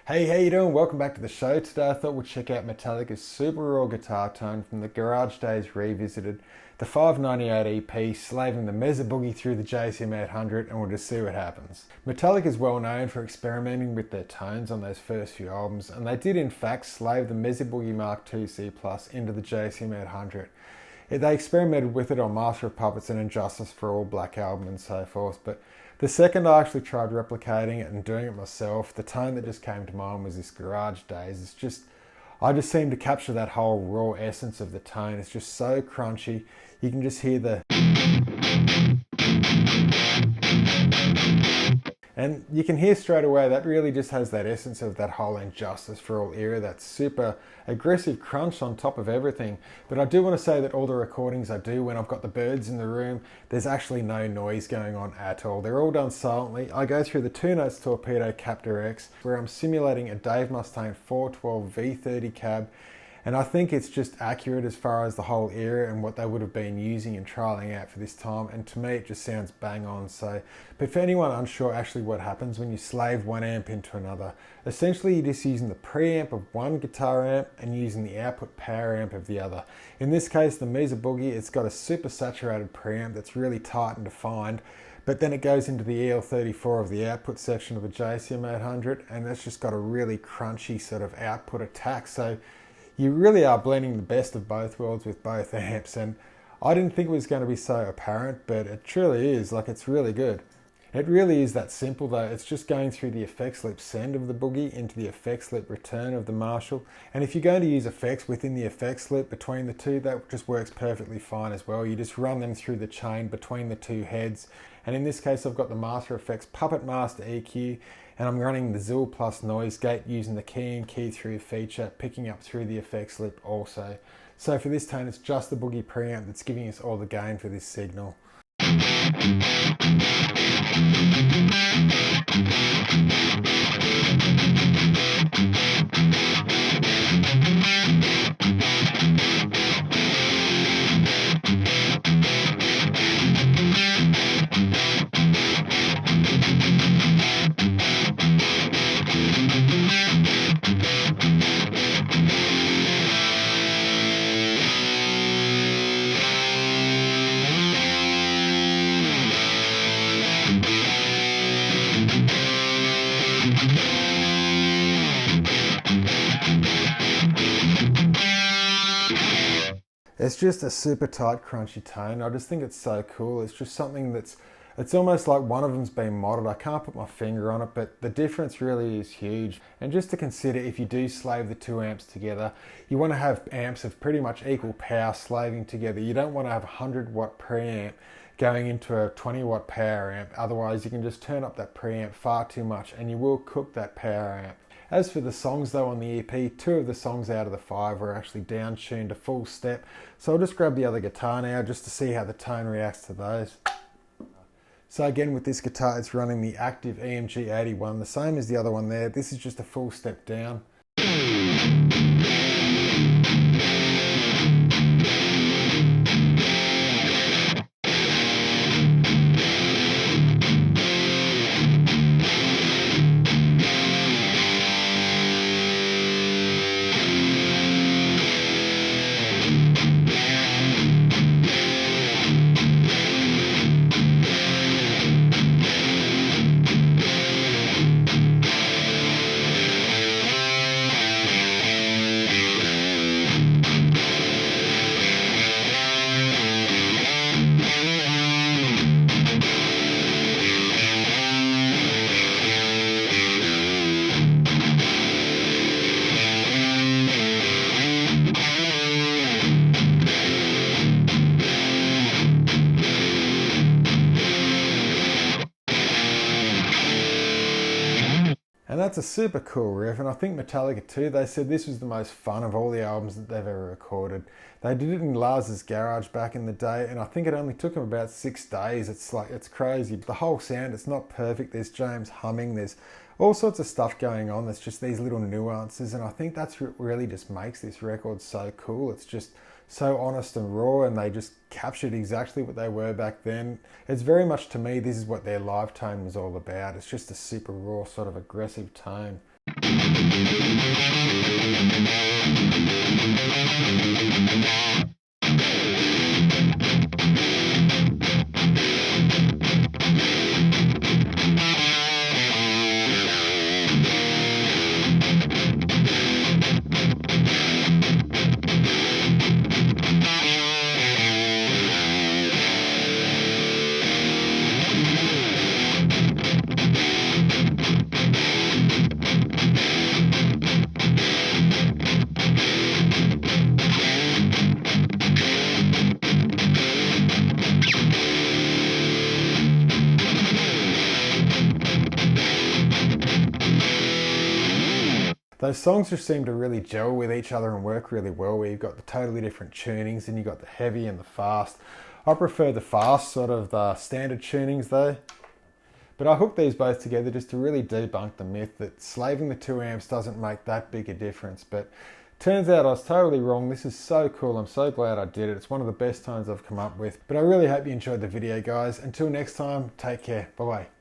Hey, how you doing? Welcome back to the show. Today I thought we'd check out Metallica's super raw guitar tone from the Garage Days Revisited, the 598 EP, slaving the Mesa boogie through the JCM 800, and we'll just see what happens. Metallica is well known for experimenting with their tones on those first few albums, and they did in fact slave the Mesa Boogie Mark II C+ into the JCM 800. They experimented with it on Master of Puppets and Injustice for All, Black Album and so forth, but the second I actually tried replicating it and doing it myself, the tone that just came to mind was this Garage Days. I just seemed to capture that whole raw essence of the tone. It's just so crunchy. You can just hear the... And you can hear straight away that really just has that essence of that whole Injustice for All era, that super aggressive crunch on top of everything. But I do want to say that all the recordings I do when I've got the birds in the room, there's actually no noise going on at all. They're all done silently. I go through the 2-notes Torpedo Captor X, where I'm simulating a Dave Mustaine 412 V30 cab, and I think it's just accurate as far as the whole era and what they would have been using and trialing out for this time, and to me it just sounds bang on. But for anyone unsure actually what happens when you slave one amp into another, essentially you're just using the preamp of one guitar amp and using the output power amp of the other. In this case, the Mesa Boogie, it's got a super saturated preamp that's really tight and defined, but then it goes into the EL34 of the output section of the JCM 800, and it's just got a really crunchy sort of output attack. So you really are blending the best of both worlds with both amps, and I didn't think it was going to be so apparent, but it truly is. Like, it's really good. It really is that simple though. It's just going through the effects loop send of the Boogie into the effects loop return of the Marshall. And if you're going to use effects within the effects loop between the two, that just works perfectly fine as well. You just run them through the chain between the two heads. And in this case, I've got the Master Effects Puppet Master EQ, and I'm running the Zil Plus Noise Gate using the key and key through feature, picking up through the effects loop also. So for this tone, it's just the Boogie preamp that's giving us all the gain for this signal. It's just a super tight, crunchy tone. I just think it's so cool. It's just something it's almost like one of them's been modeled. I can't put my finger on it, but the difference really is huge. And just to consider, if you do slave the two amps together, you want to have amps of pretty much equal power slaving together. You don't want to have a 100-watt preamp going into a 20-watt power amp. Otherwise, you can just turn up that preamp far too much and you will cook that power amp. As for the songs though on the EP, 2 of the songs out of the 5 were actually down-tuned to full step. So I'll just grab the other guitar now just to see how the tone reacts to those. So again, with this guitar, it's running the active EMG 81, the same as the other one there. This is just a full step down. And that's a super cool riff, and I think Metallica too, they said this was the most fun of all the albums that they've ever recorded. They did it in Lars's garage back in the day, and I think it only took them about 6 days. It's crazy. The whole sound, it's not perfect. There's James humming, there's all sorts of stuff going on. There's just these little nuances, and I think that's what really just makes this record so cool. It's just so honest and raw, and they just captured exactly what they were back then. It's very much, to me, this is what their live tone was all about. It's just a super raw, sort of aggressive tone. Those songs just seem to really gel with each other and work really well, where you've got the totally different tunings and you've got the heavy and the fast. I prefer the fast, sort of the standard tunings though. But I hooked these both together just to really debunk the myth that slaving the 2 amps doesn't make that big a difference. But turns out I was totally wrong. This is so cool. I'm so glad I did it. It's one of the best tones I've come up with. But I really hope you enjoyed the video, guys. Until next time, take care. Bye-bye.